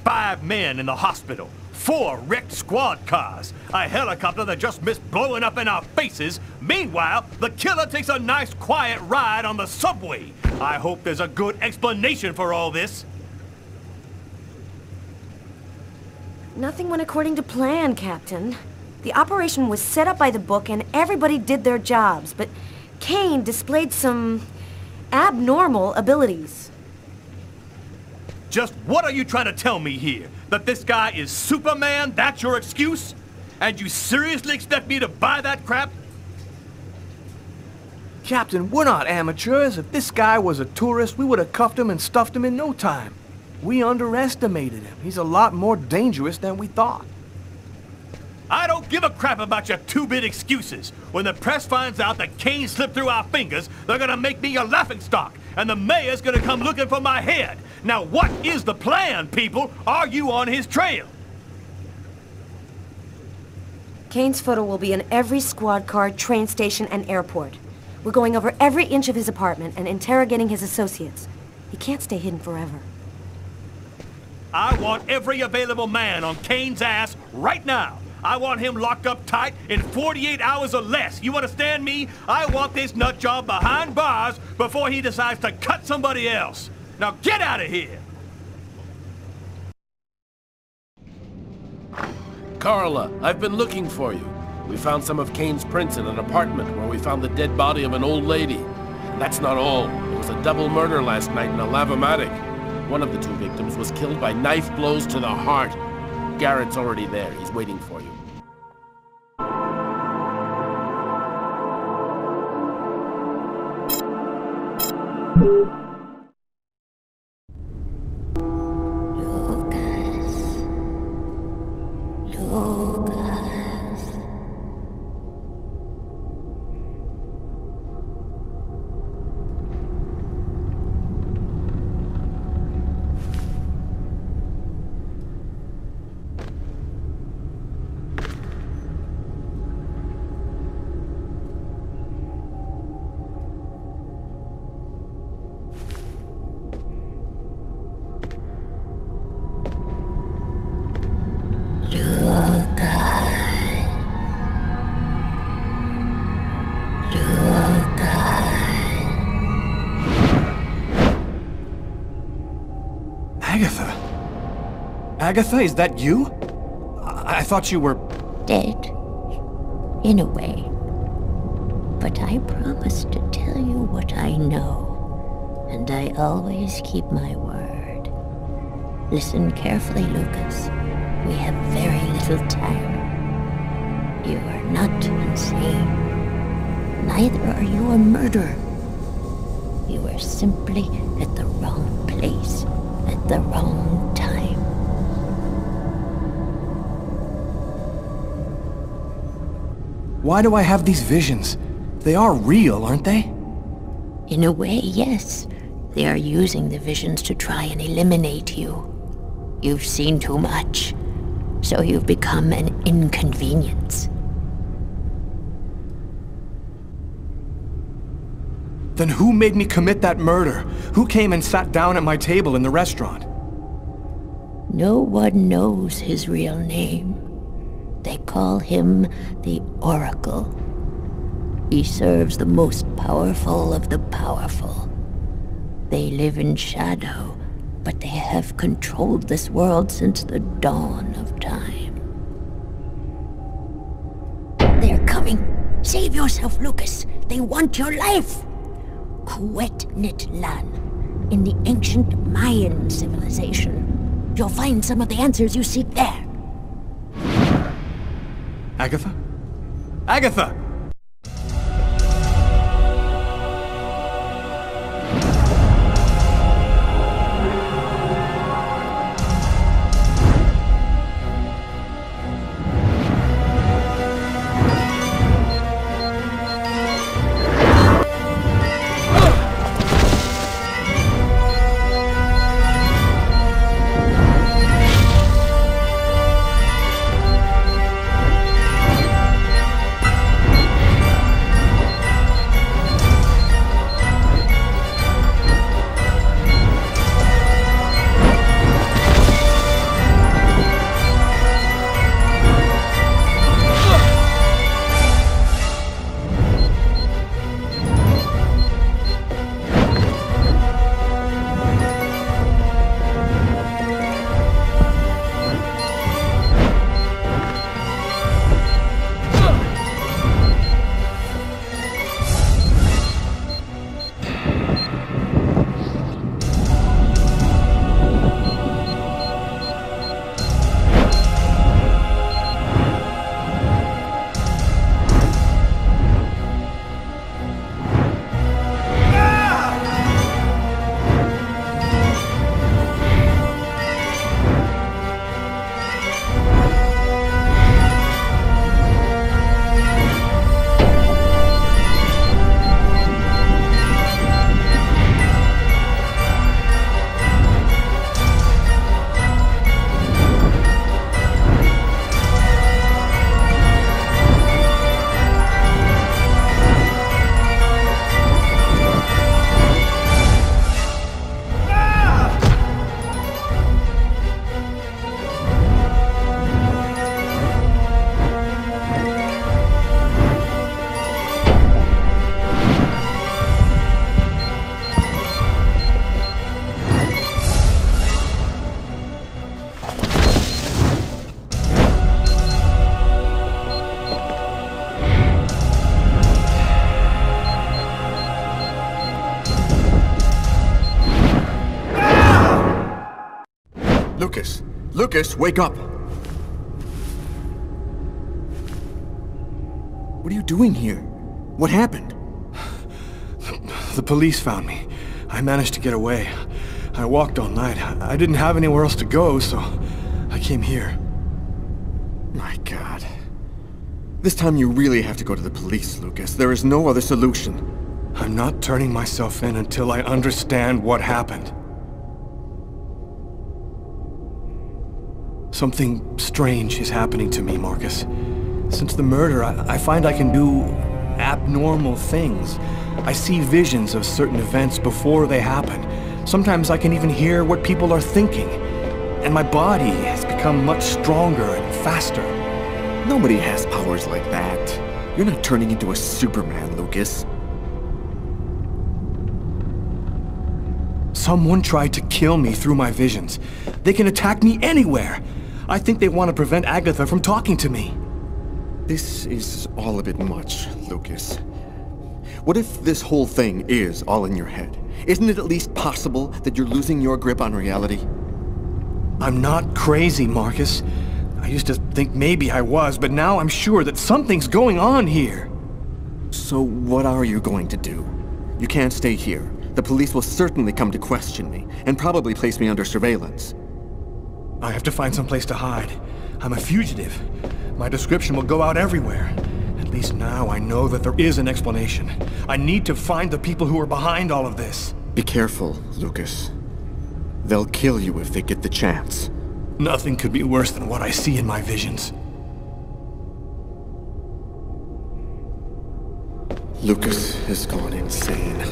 Five men in the hospital, 4 wrecked squad cars, a helicopter that just missed blowing up in our faces. Meanwhile, the killer takes a nice quiet ride on the subway. I hope there's a good explanation for all this. Nothing went according to plan, Captain. The operation was set up by the book and everybody did their jobs, but Kane displayed some abnormal abilities. Just what are you trying to tell me here? That this guy is Superman? That's your excuse? And you seriously expect me to buy that crap? Captain, we're not amateurs. If this guy was a tourist, we would have cuffed him and stuffed him in no time. We underestimated him. He's a lot more dangerous than we thought. I don't give a crap about your two-bit excuses. When the press finds out that Kane slipped through our fingers, they're gonna make me a laughingstock, and the mayor's gonna come looking for my head. Now what is the plan, people? Are you on his trail? Kane's photo will be in every squad car, train station, and airport. We're going over every inch of his apartment and interrogating his associates. He can't stay hidden forever. I want every available man on Kane's ass right now. I want him locked up tight in 48 hours or less. You understand me? I want this nut job behind bars before he decides to cut somebody else. Now get out of here! Carla, I've been looking for you. We found some of Kane's prints in an apartment where we found the dead body of an old lady. And that's not all. It was a double murder last night in a lavomatic. One of the 2 victims was killed by knife blows to the heart. Garrett's already there. He's waiting for you. Agatha, is that you? I thought you were... dead. In a way. But I promised to tell you what I know. And I always keep my word. Listen carefully, Lucas. We have very little time. You are not insane. Neither are you a murderer. You are simply at the wrong place at the wrong time. Why do I have these visions? They are real, aren't they? In a way, yes. They are using the visions to try and eliminate you. You've seen too much, so you've become an inconvenience. Then who made me commit that murder? Who came and sat down at my table in the restaurant? No one knows his real name. They call him the Oracle. He serves the most powerful of the powerful. They live in shadow, but they have controlled this world since the dawn of time. They're coming. Save yourself, Lucas. They want your life. Kuwet-Nit-Lan, in the ancient Mayan civilization. You'll find some of the answers you seek there. Agatha? Agatha! Lucas, wake up! What are you doing here? What happened? The police found me. I managed to get away. I walked all night. I didn't have anywhere else to go, so I came here. My God. This time you really have to go to the police, Lucas. There is no other solution. I'm not turning myself in until I understand what happened. Something strange is happening to me, Marcus. Since the murder, I find I can do abnormal things. I see visions of certain events before they happen. Sometimes I can even hear what people are thinking. And my body has become much stronger and faster. Nobody has powers like that. You're not turning into a Superman, Lucas. Someone tried to kill me through my visions. They can attack me anywhere. I think they want to prevent Agatha from talking to me. This is all a bit much, Lucas. What if this whole thing is all in your head? Isn't it at least possible that you're losing your grip on reality? I'm not crazy, Marcus. I used to think maybe I was, but now I'm sure that something's going on here. So what are you going to do? You can't stay here. The police will certainly come to question me, and probably place me under surveillance. I have to find some place to hide. I'm a fugitive. My description will go out everywhere. At least now I know that there is an explanation. I need to find the people who are behind all of this. Be careful, Lucas. They'll kill you if they get the chance. Nothing could be worse than what I see in my visions. Lucas has gone insane.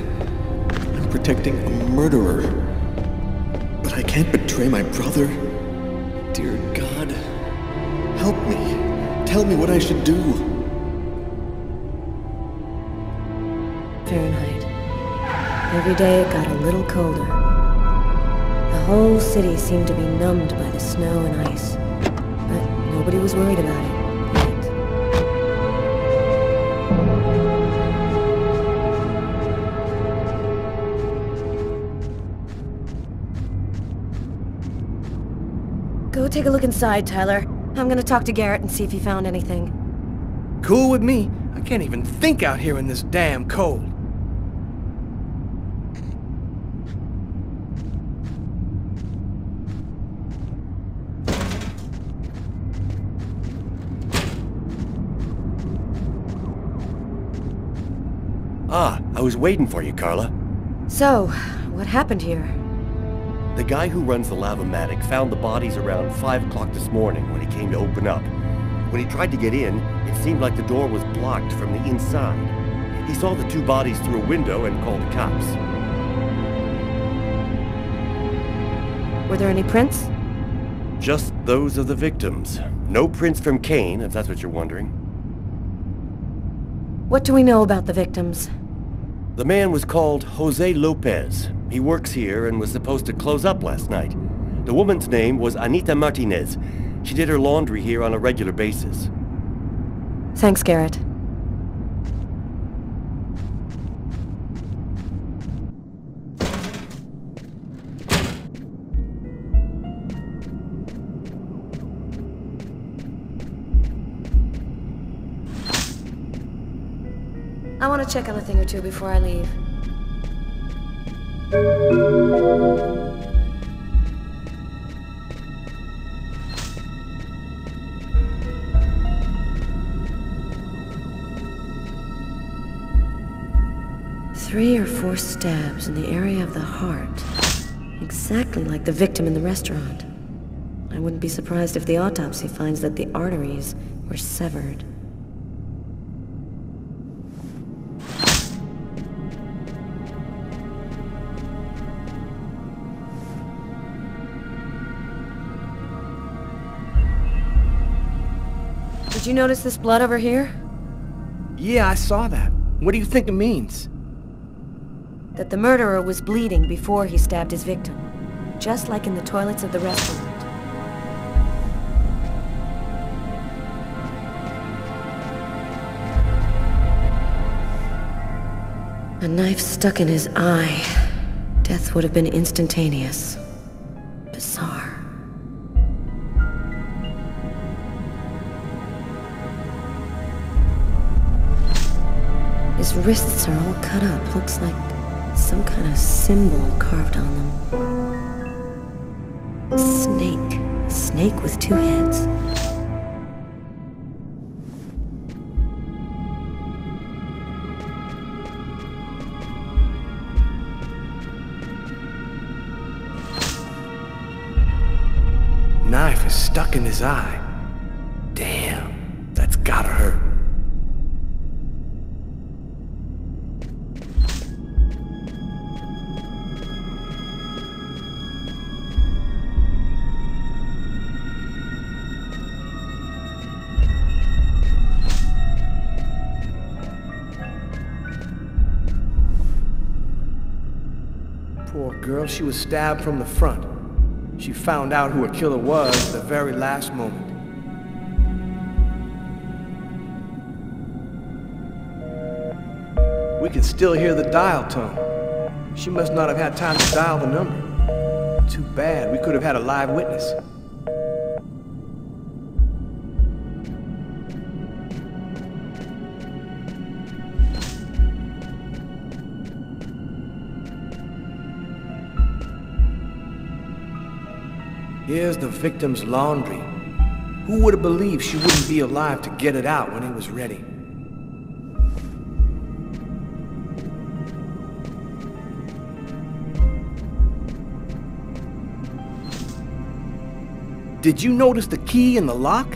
I'm protecting a murderer. But I can't betray my brother. Dear God, help me. Tell me what I should do. Fahrenheit. Every day it got a little colder. The whole city seemed to be numbed by the snow and ice. But nobody was worried about it. Go take a look inside, Tyler. I'm gonna talk to Garrett and see if he found anything. Cool with me. I can't even think out here in this damn cold. I was waiting for you, Carla. So, what happened here? The guy who runs the Lavomatic found the bodies around 5 o'clock this morning when he came to open up. When he tried to get in, it seemed like the door was blocked from the inside. He saw the 2 bodies through a window and called the cops. Were there any prints? Just those of the victims. No prints from Kane, if that's what you're wondering. What do we know about the victims? The man was called Jose Lopez. He works here and was supposed to close up last night. The woman's name was Anita Martinez. She did her laundry here on a regular basis. Thanks, Garrett. I want to check on a thing or two before I leave. Three or 4 stabs in the area of the heart. Exactly like the victim in the restaurant. I wouldn't be surprised if the autopsy finds that the arteries were severed. Did you notice this blood over here? Yeah, I saw that. What do you think it means? That the murderer was bleeding before he stabbed his victim. Just like in the toilets of the restaurant. A knife stuck in his eye. Death would have been instantaneous. Bizarre. His wrists are all cut up. Looks like some kind of symbol carved on them. A snake. A snake with two heads. Knife is stuck in his eye. Damn, that's gotta hurt. Poor girl, she was stabbed from the front. She found out who her killer was at the very last moment. We can still hear the dial tone. She must not have had time to dial the number. Too bad, we could have had a live witness. Here's the victim's laundry. Who would have believed she wouldn't be alive to get it out when he was ready? Did you notice the key in the lock?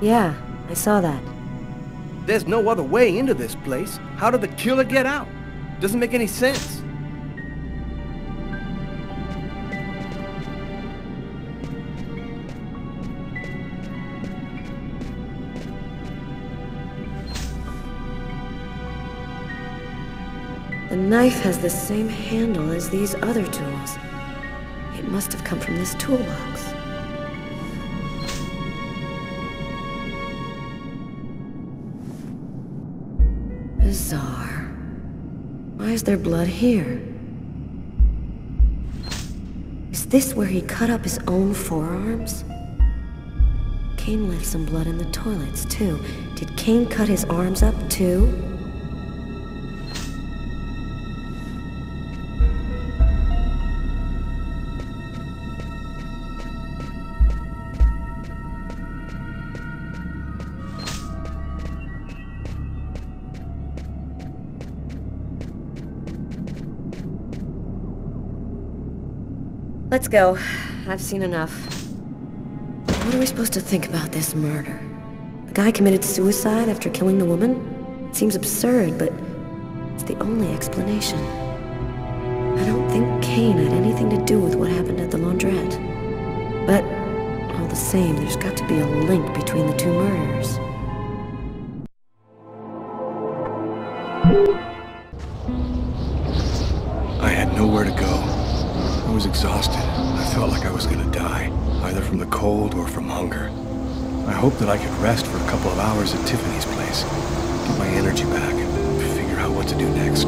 Yeah, I saw that. There's no other way into this place. How did the killer get out? Doesn't make any sense. The knife has the same handle as these other tools. It must have come from this toolbox. Bizarre. Why is there blood here? Is this where he cut up his own forearms? Kane left some blood in the toilets, too. Did Kane cut his arms up, too? Let's go. I've seen enough. What are we supposed to think about this murder? The guy committed suicide after killing the woman? It seems absurd, but it's the only explanation. I don't think Kane had anything to do with what happened at the laundrette. But, all the same, there's got to be a link between the two murders. I had nowhere to go. I was exhausted. I felt like I was gonna die, either from the cold or from hunger. I hoped that I could rest for a couple of hours at Tiffany's place, get my energy back, and figure out what to do next.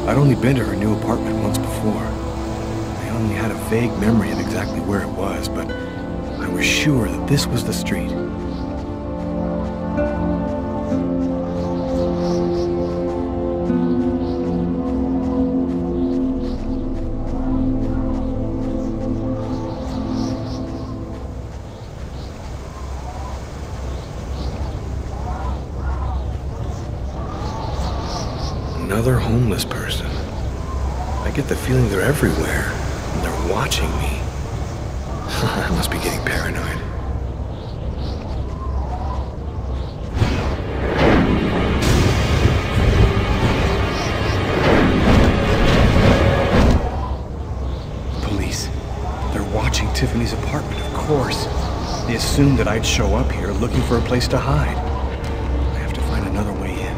I'd only been to her new apartment once before. I only had a vague memory of exactly where it was, but I was sure that this was the street. Another homeless person. I get the feeling they're everywhere, and they're watching me. I must be getting paranoid. Police. They're watching Tiffany's apartment, of course. They assumed that I'd show up here looking for a place to hide. I have to find another way in.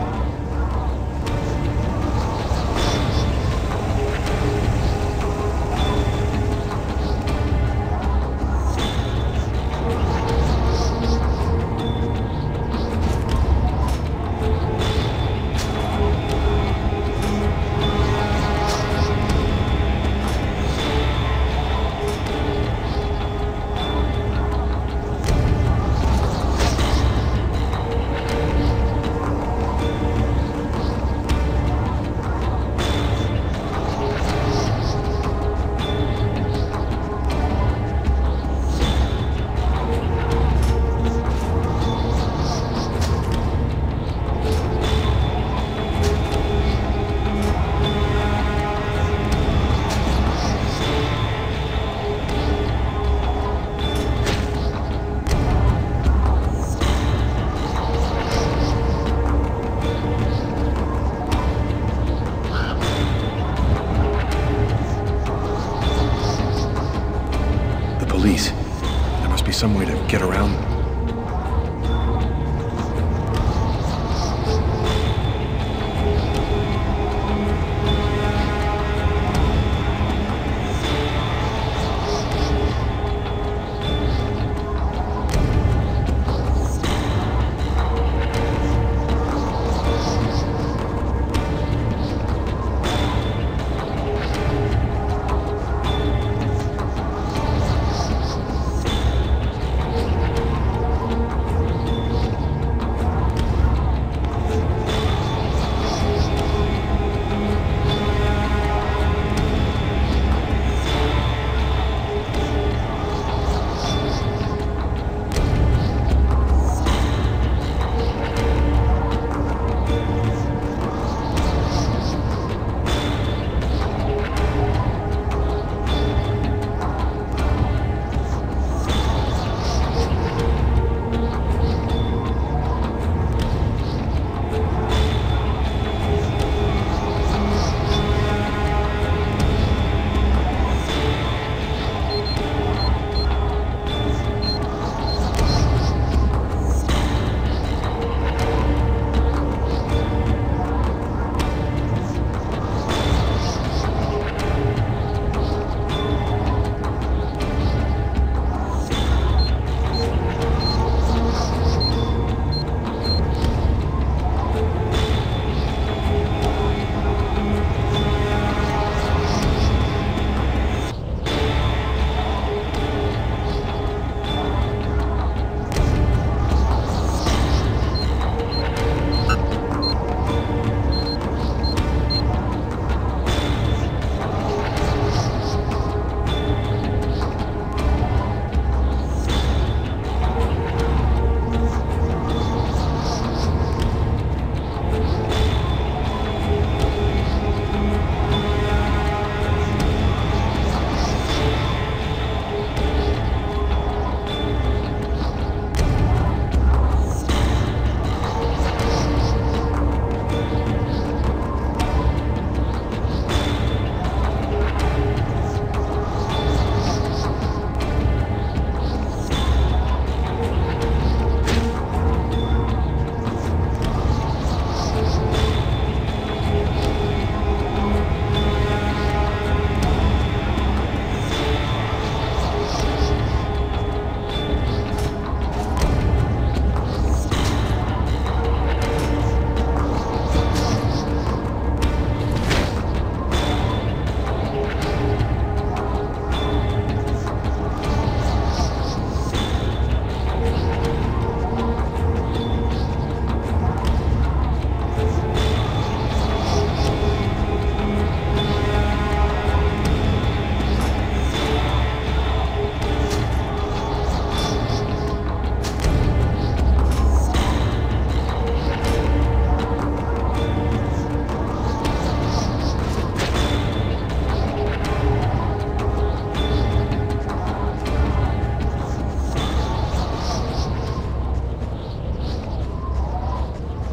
some way to get around.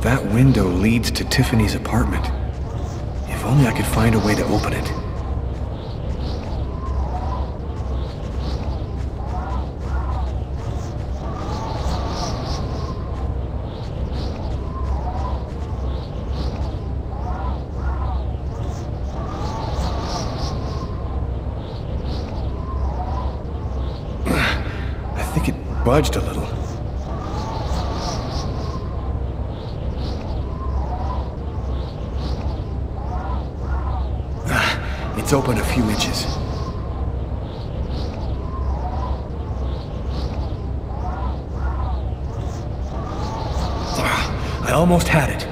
That window leads to Tiffany's apartment. If only I could find a way to open it. I think it budged a little. It's open a few inches. I almost had it.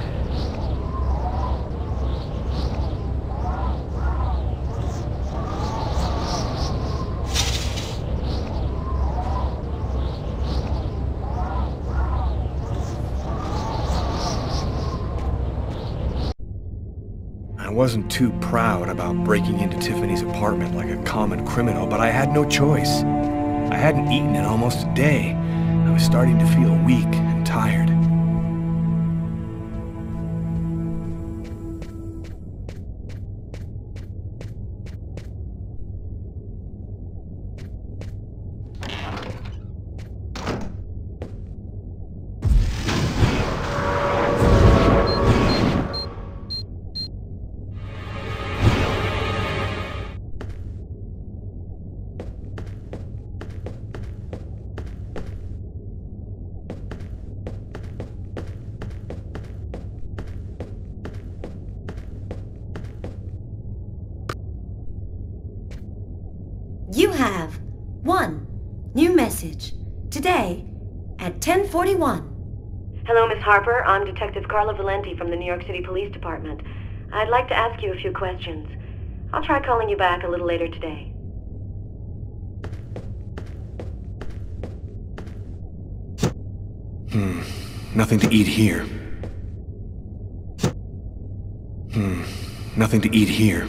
I wasn't too proud about breaking into Tiffany's apartment like a common criminal, but I had no choice. I hadn't eaten in almost a day. I was starting to feel weak and tired. message. Today, at 10:41. Hello, Miss Harper. I'm Detective Carla Valenti from the New York City Police Department. I'd like to ask you a few questions. I'll try calling you back a little later today. Nothing to eat here. Nothing to eat here.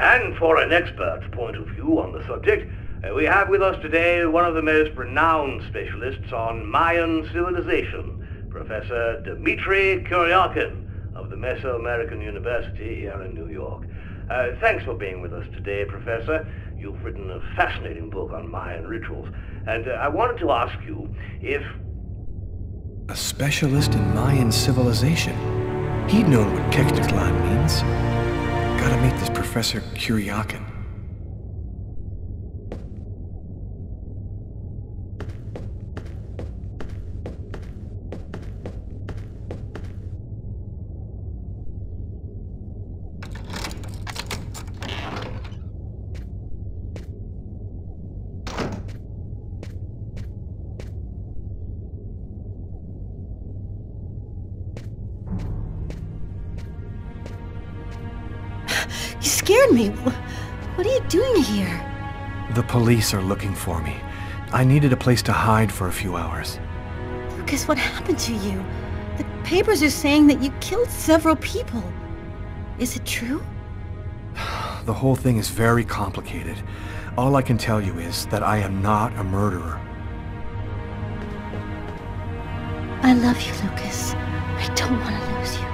And for an expert's point of view on the subject, we have with us today one of the most renowned specialists on Mayan civilization, Professor Dmitry Kuryakin of the Mesoamerican University here in New York. Thanks for being with us today, Professor. You've written a fascinating book on Mayan rituals, and I wanted to ask you if... A specialist in Mayan civilization. He'd known what Kekteklan means. Gotta meet this Professor Kuryakin. You scared me. What are you doing here? The police are looking for me. I needed a place to hide for a few hours. Lucas, what happened to you? The papers are saying that you killed several people. Is it true? The whole thing is very complicated. All I can tell you is that I am not a murderer. I love you, Lucas. I don't want to lose you.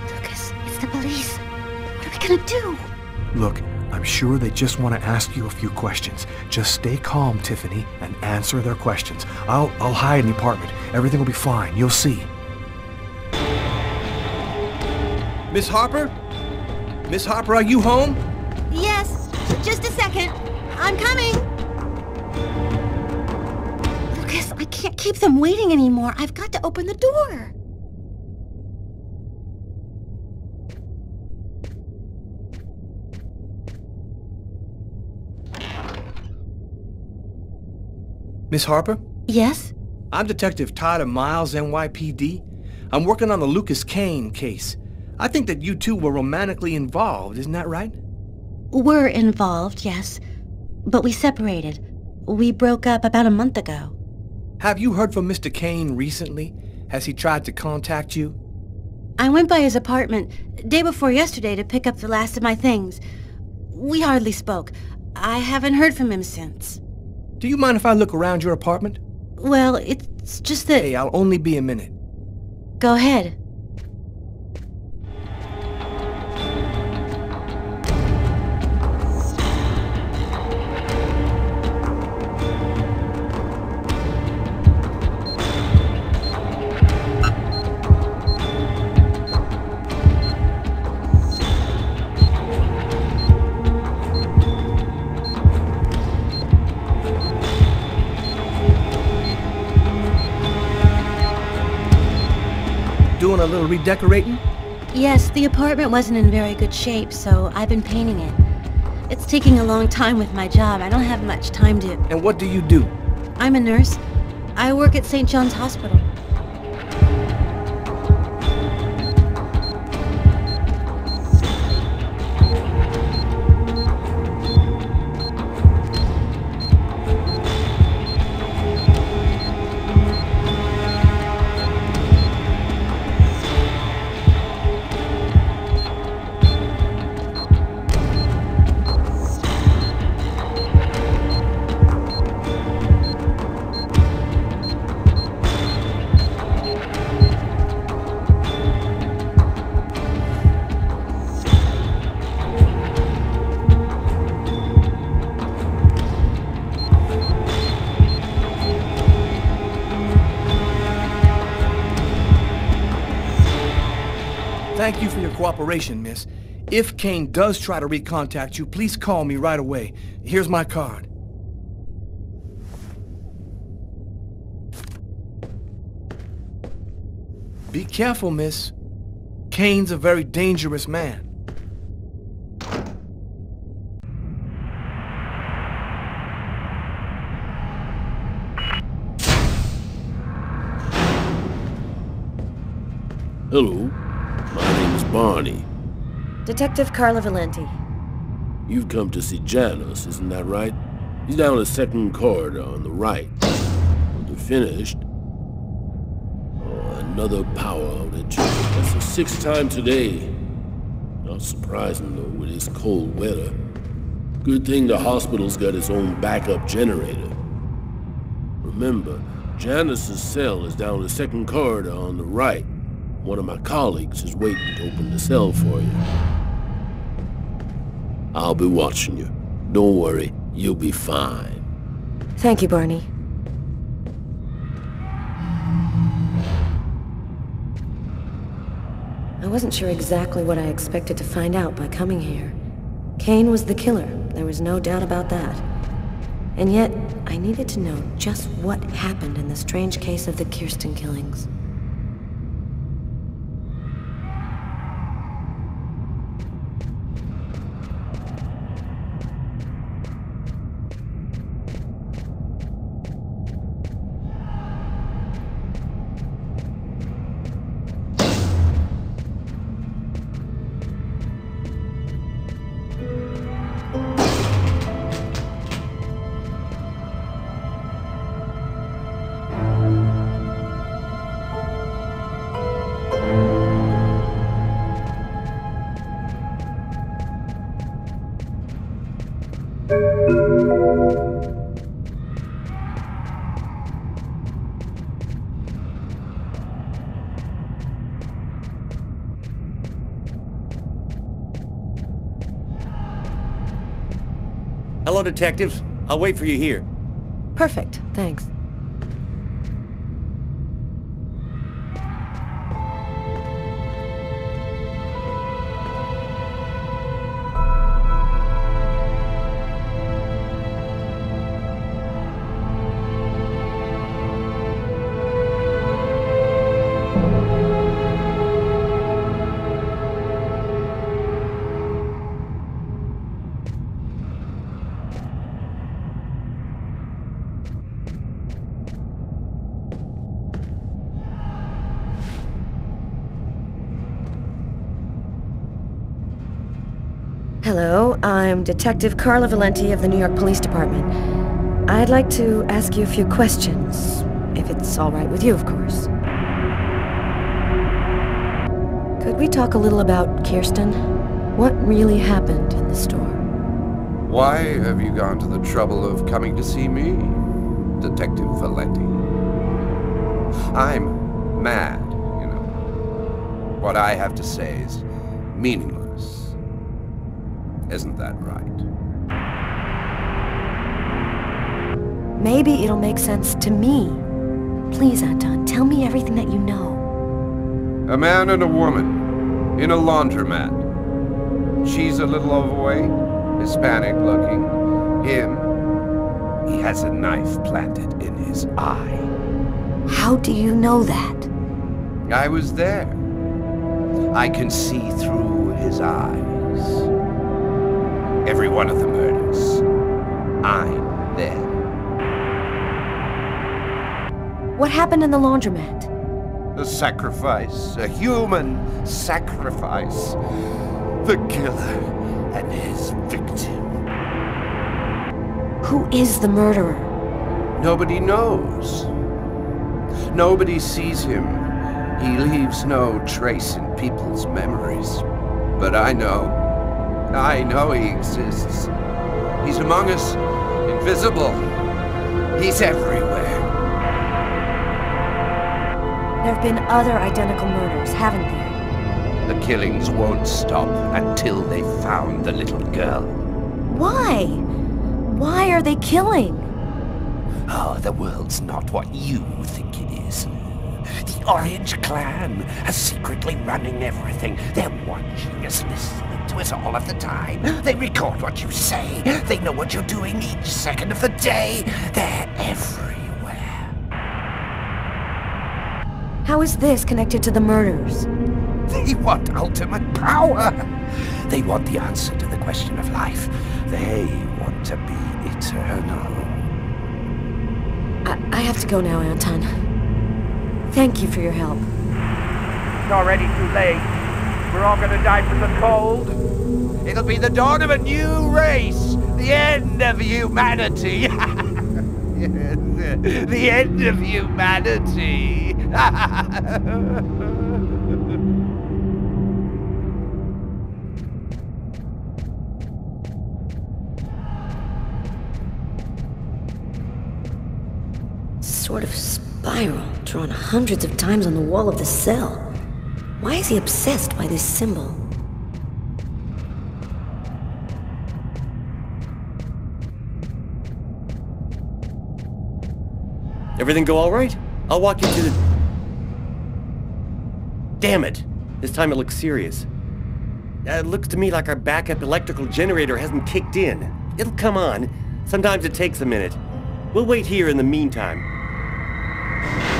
Lucas, it's the police. What are we gonna do? Look, I'm sure they just want to ask you a few questions. Just stay calm, Tiffany, and answer their questions. I'll hide in the apartment. Everything will be fine. You'll see. Miss Harper? Miss Harper, are you home? Yes, just a second. I'm coming. Lucas, I can't keep them waiting anymore. I've got to open the door. Miss Harper? Yes? I'm Detective Tyler Miles, NYPD. I'm working on the Lucas Kane case. I think that you two were romantically involved, isn't that right? We're involved, yes. But we separated. We broke up about a month ago. Have you heard from Mr. Kane recently? Has he tried to contact you? I went by his apartment day before yesterday to pick up the last of my things. We hardly spoke. I haven't heard from him since. Do you mind if I look around your apartment? Well, it's just that... Hey, I'll only be a minute. Go ahead. doing a little redecorating? Yes, the apartment wasn't in very good shape, so I've been painting it. It's taking a long time with my job. I don't have much time to... And what do you do? I'm a nurse. I work at St. John's Hospital. Thank you for your cooperation, miss. If Kane does try to recontact you, please call me right away. Here's my card. Be careful, miss. Kane's a very dangerous man. Hello. My name is Barney. Detective Carla Valenti. You've come to see Janus, isn't that right? He's down the second corridor on the right. When you're finished... Oh, another power outage. That's the 6th time today. Not surprising, though, with this cold weather. Good thing the hospital's got its own backup generator. Remember, Janus's cell is down the second corridor on the right. One of my colleagues is waiting to open the cell for you. I'll be watching you. Don't worry, you'll be fine. Thank you, Barney. I wasn't sure exactly what I expected to find out by coming here. Kane was the killer, there was no doubt about that. And yet, I needed to know just what happened in the strange case of the Kirsten killings. Hello, detectives. I'll wait for you here. Perfect, thanks. Hello, I'm Detective Carla Valenti of the New York Police Department. I'd like to ask you a few questions, if it's all right with you, of course. Could we talk a little about Kirsten? What really happened in the store? Why have you gone to the trouble of coming to see me, Detective Valenti? I'm mad, you know. What I have to say is meaningless. Isn't that right? Maybe it'll make sense to me. Please, Anton, tell me everything that you know. A man and a woman in a laundromat. She's a little overweight, Hispanic looking. Him, he has a knife planted in his eye. How do you know that? I was there. I can see through his eyes. Every one of the murders, I'm there. What happened in the laundromat? A sacrifice, a human sacrifice. The killer and his victim. Who is the murderer? Nobody knows. Nobody sees him. He leaves no trace in people's memories. But I know he exists. He's among us, invisible. He's everywhere. There have been other identical murders, haven't there? The killings won't stop until they've found the little girl. Why? Why are they killing? Oh, the world's not what you think it is. The Orange Clan are secretly running everything. They're watching us, listening to us all of the time. They record what you say. They know what you're doing each second of the day. They're everywhere. How is this connected to the murders? They want ultimate power. They want the answer to the question of life. They want to be eternal. I have to go now, Anton. Thank you for your help. It's already too late. We're all gonna die from the cold. It'll be the dawn of a new race. The end of humanity. The end of humanity. Sort of spiral drawn hundreds of times on the wall of the cell. Why is he obsessed by this symbol? Everything go all right? I'll walk you to the... Damn it! This time it looks serious. It looks to me like our backup electrical generator hasn't kicked in. It'll come on. Sometimes it takes a minute. We'll wait here in the meantime.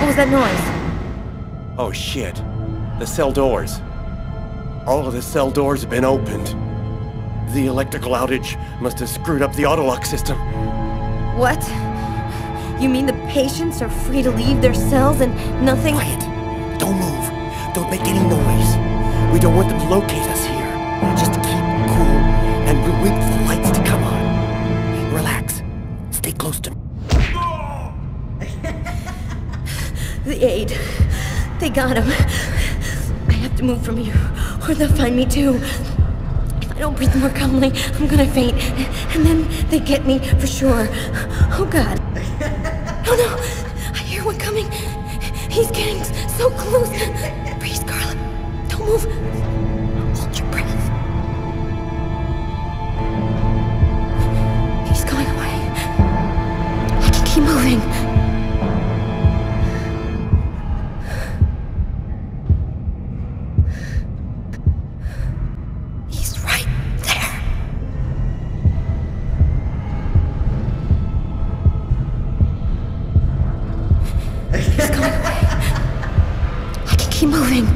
What was that noise? Oh shit. The cell doors. All of the cell doors have been opened. The electrical outage must have screwed up the autolock system. What? You mean the patients are free to leave their cells and nothing... Quiet. Don't move. Don't make any noise. We don't want them to locate us here. Just keep cool, and we'll wait for the lights to come on. Relax. Stay close to me. The aide. They got him. I have to move from here, or they'll find me too. If I don't breathe more calmly, I'm gonna faint. And then they get me for sure. Oh God. Oh no! I hear one coming. He's getting so close. Breathe, Scarlet. Don't move. Hold your breath. He's going away. I can keep moving. Keep moving.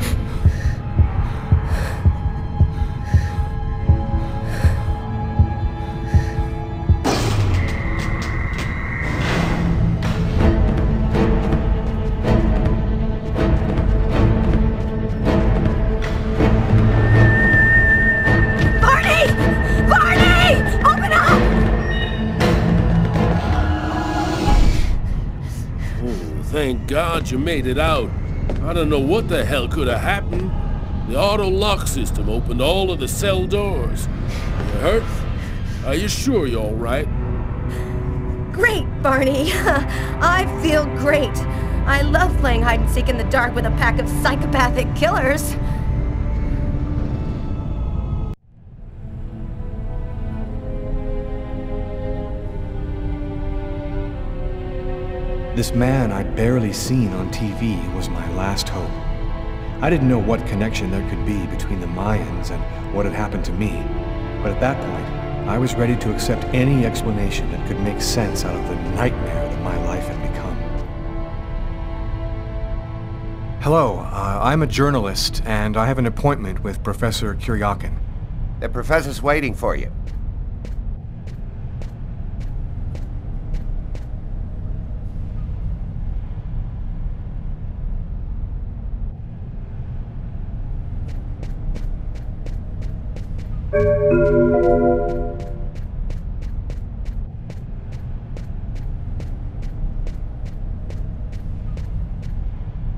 Barney! Barney! Open up! Oh, thank God you made it out. I don't know what the hell could have happened. The auto lock system opened all of the cell doors. You hurt? Are you sure you're all right? Great, Barney. I feel great. I love playing hide and seek in the dark with a pack of psychopathic killers. This man I'd barely seen on TV was my last hope. I didn't know what connection there could be between the Mayans and what had happened to me, but at that point, I was ready to accept any explanation that could make sense out of the nightmare that my life had become. Hello, I'm a journalist, and I have an appointment with Professor Kuryakin. The professor's waiting for you.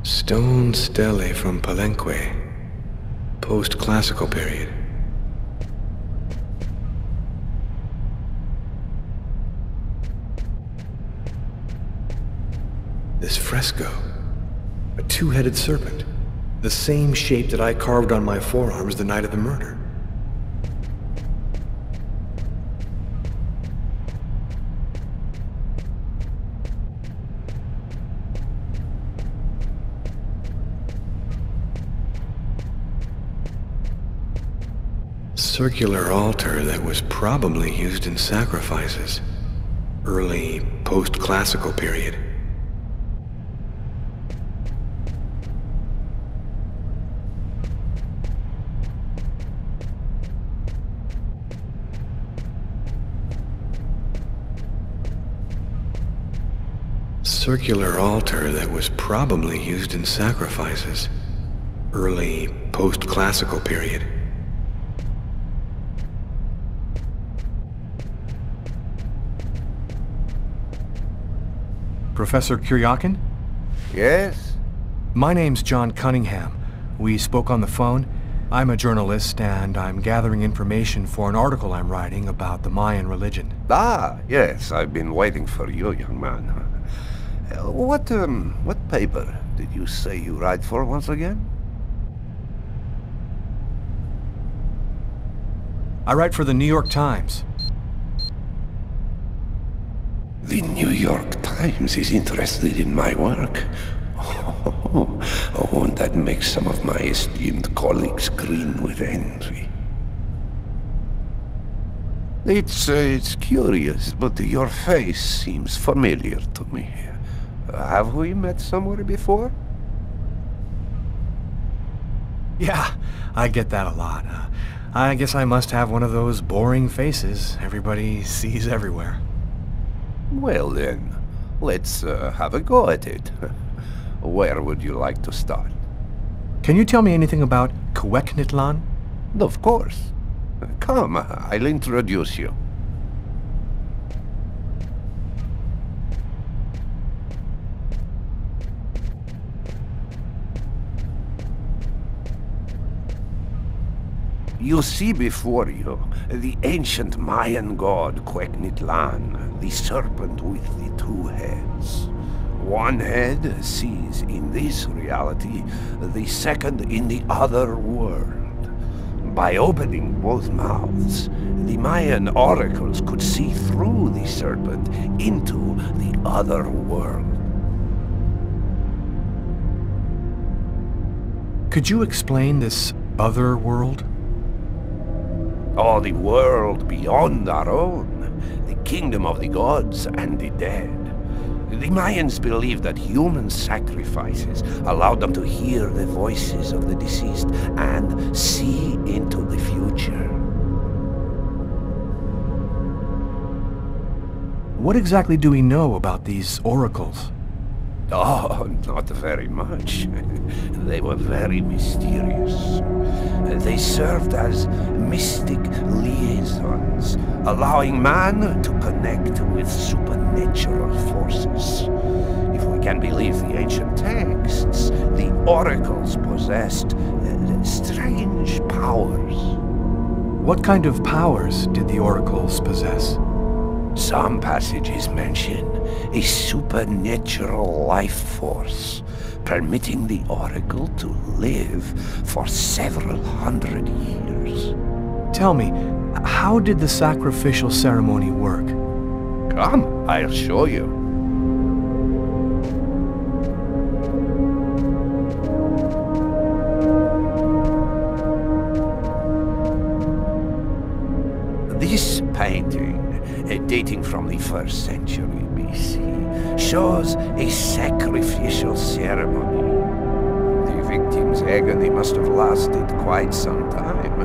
Stone stele from Palenque, post-classical period. This fresco, a two-headed serpent, the same shape that I carved on my forearms the night of the murder. Circular altar that was probably used in sacrifices. Early post-classical period. Circular altar that was probably used in sacrifices. Early post-classical period. Professor Kuryakin? Yes? My name's John Cunningham. We spoke on the phone. I'm a journalist, and I'm gathering information for an article I'm writing about the Mayan religion. Ah, yes, I've been waiting for you, young man. What paper did you say you write for once again? I write for the New York Times. The New York Times is interested in my work. Won't that make some of my esteemed colleagues grin with envy? It's curious, but your face seems familiar to me. Have we met somewhere before? Yeah, I get that a lot. I guess I must have one of those boring faces everybody sees everywhere. Well then, let's have a go at it. Where would you like to start? Can you tell me anything about Cuecnitlan? Of course. Come, I'll introduce you. You see before you the ancient Mayan god Cuecnitlan, the serpent with the two heads. One head sees in this reality, the second in the other world. By opening both mouths, the Mayan oracles could see through the serpent into the other world. Could you explain this other world? Oh, the world beyond our own, the kingdom of the gods and the dead. The Mayans believed that human sacrifices allowed them to hear the voices of the deceased and see into the future. What exactly do we know about these oracles? Oh, not very much. They were very mysterious. They served as mystic liaisons, allowing man to connect with supernatural forces. If we can believe the ancient texts, the oracles possessed strange powers. What kind of powers did the oracles possess? Some passages mention a supernatural life force, permitting the oracle to live for several hundred years. Tell me, how did the sacrificial ceremony work? Come, I'll show you. This painting, dating from the 1st century BC, shows a sacrificial ceremony. victim's agony must have lasted quite some time.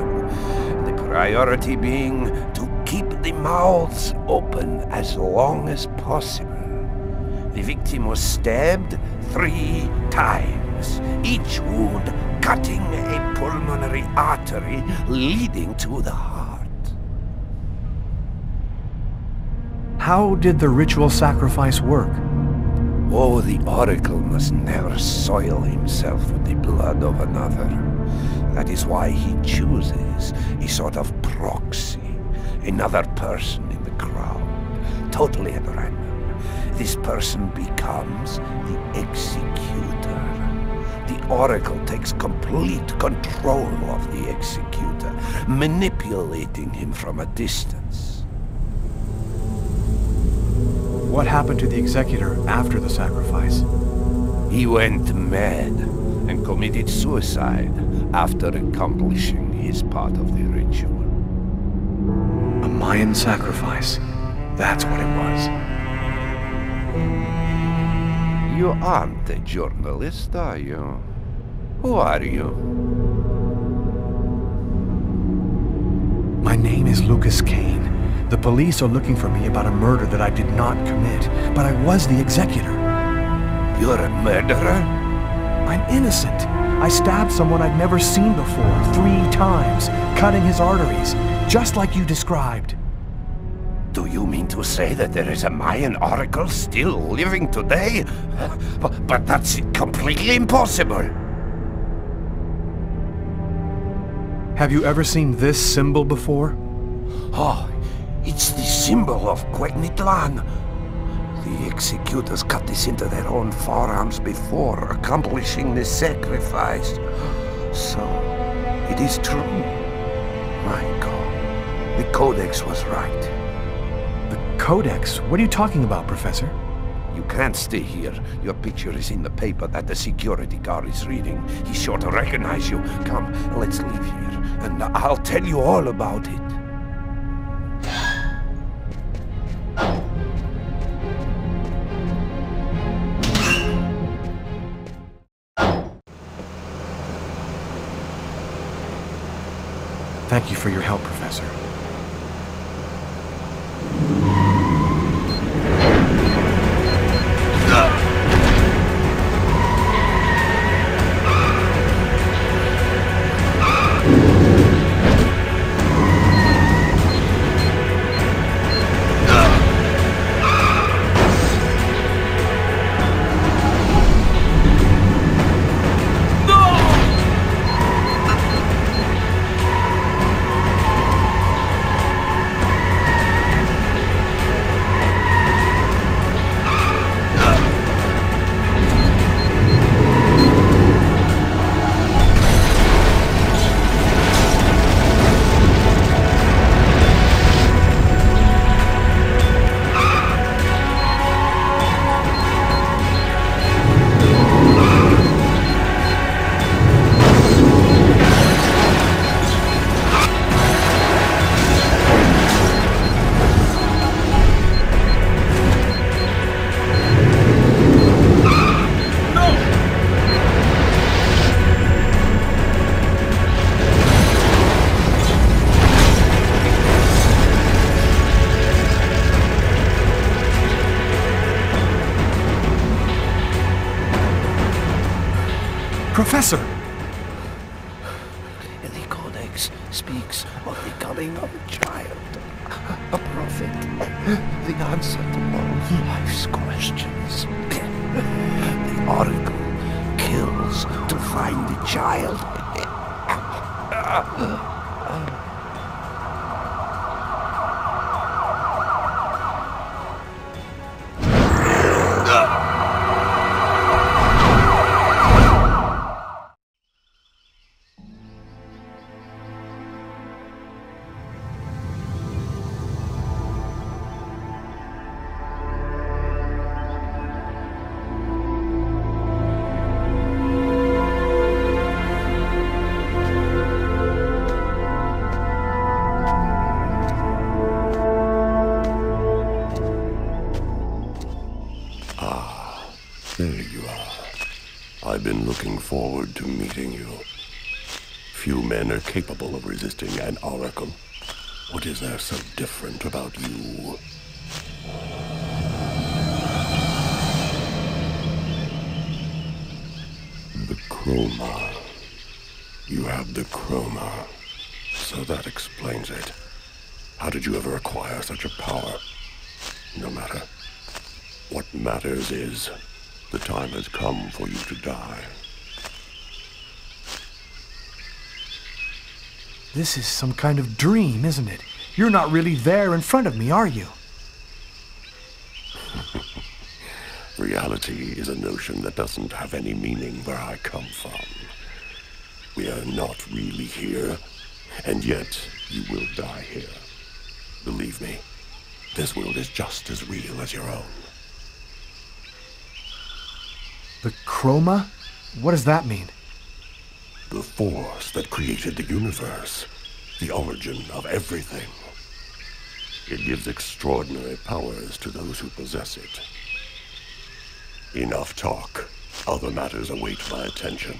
The priority being to keep the mouths open as long as possible. The victim was stabbed 3 times, each wound cutting a pulmonary artery leading to the heart. How did the ritual sacrifice work? Oh, the Oracle must never soil himself with the blood of another. That is why he chooses a sort of proxy, another person in the crowd, totally at random. This person becomes the executor. The Oracle takes complete control of the executor, manipulating him from a distance. What happened to the executor after the sacrifice? He went mad and committed suicide after accomplishing his part of the ritual. A Mayan sacrifice. That's what it was. You aren't a journalist, are you? Who are you? My name is Lucas Kane. The police are looking for me about a murder that I did not commit, but I was the executor. You're a murderer? I'm innocent. I stabbed someone I'd never seen before 3 times, cutting his arteries, just like you described. Do you mean to say that there is a Mayan oracle still living today? But that's completely impossible. Have you ever seen this symbol before? Oh, it's the symbol of Quegnitlan. The executors cut this into their own forearms before accomplishing the sacrifice. So, it is true. My God, the Codex was right. The Codex? What are you talking about, Professor? You can't stay here. Your picture is in the paper that the security guard is reading. He's sure to recognize you. Come, let's leave here, and I'll tell you all about it. Thank you for your help, Professor. Professor! The Codex speaks of the coming of a child, a prophet, the answer to all life's questions. The Oracle kills to find the child. been looking forward to meeting you. Few men are capable of resisting an oracle. What is there so different about you? The chroma. You have the chroma. So that explains it. How did you ever acquire such a power? No matter. What matters is, the time has come for you to die. This is some kind of dream, isn't it? You're not really there in front of me, are you? Reality is a notion that doesn't have any meaning where I come from. We are not really here, and yet you will die here. Believe me, this world is just as real as your own. The chroma? What does that mean? The force that created the universe, the origin of everything. It gives extraordinary powers to those who possess it. Enough talk. Other matters await my attention.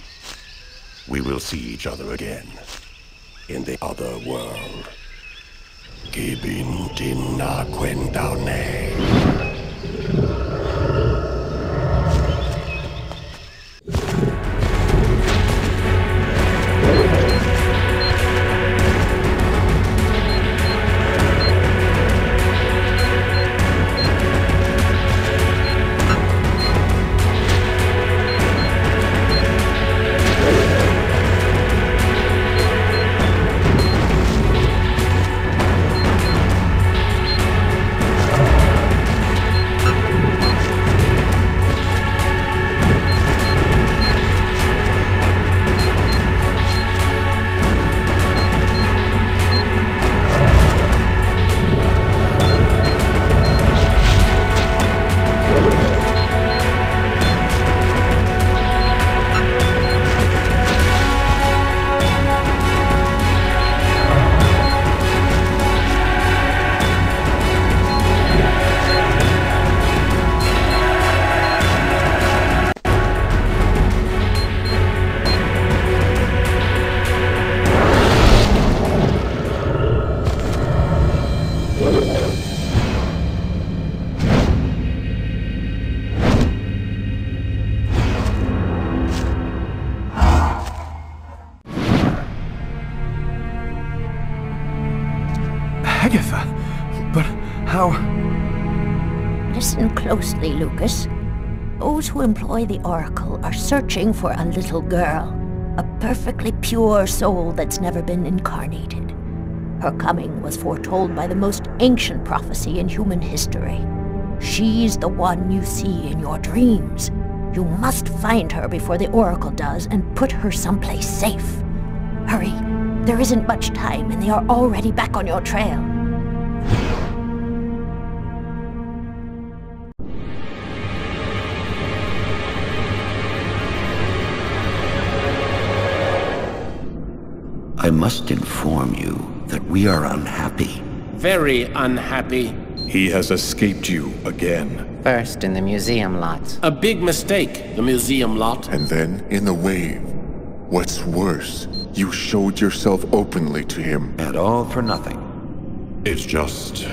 We will see each other again, in the other world. Gibin dinna quendaune. Listen closely, Lucas. Those who employ the Oracle are searching for a little girl, a perfectly pure soul that's never been incarnated. Her coming was foretold by the most ancient prophecy in human history. She's the one you see in your dreams. You must find her before the Oracle does and put her someplace safe. Hurry, there isn't much time and they are already back on your trail. I must inform you that we are unhappy. Very unhappy. He has escaped you again. First in the museum lot. A big mistake, the museum lot. And then in the wave. What's worse, you showed yourself openly to him. And all for nothing. It's just...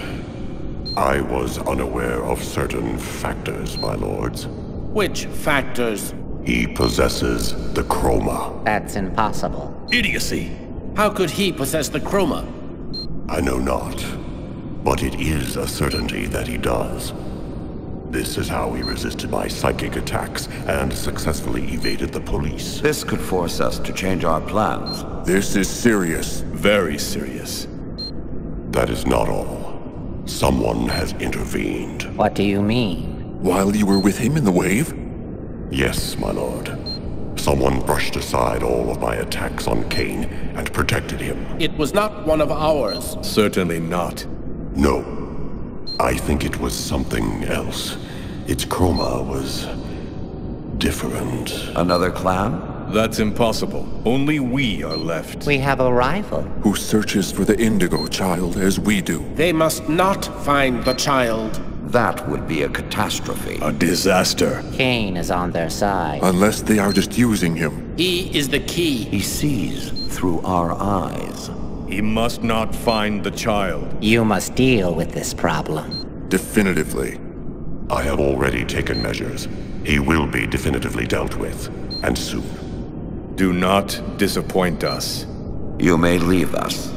I was unaware of certain factors, my lords. Which factors? He possesses the chroma. That's impossible. Idiocy. How could he possess the chroma? I know not, but it is a certainty that he does. This is how he resisted my psychic attacks and successfully evaded the police. This could force us to change our plans. This is serious. Very serious. That is not all. Someone has intervened. What do you mean? While you were with him in the wave? Yes, my lord. Someone brushed aside all of my attacks on Kane and protected him. It was not one of ours. Certainly not. No. I think it was something else. Its chroma was... different. Another clan? That's impossible. Only we are left. We have a rival. Who searches for the Indigo child as we do. They must not find the child. That would be a catastrophe. A disaster. Kane is on their side. Unless they are just using him. He is the key. He sees through our eyes. He must not find the child. You must deal with this problem. Definitively. I have already taken measures. He will be definitively dealt with, and soon. Do not disappoint us. You may leave us.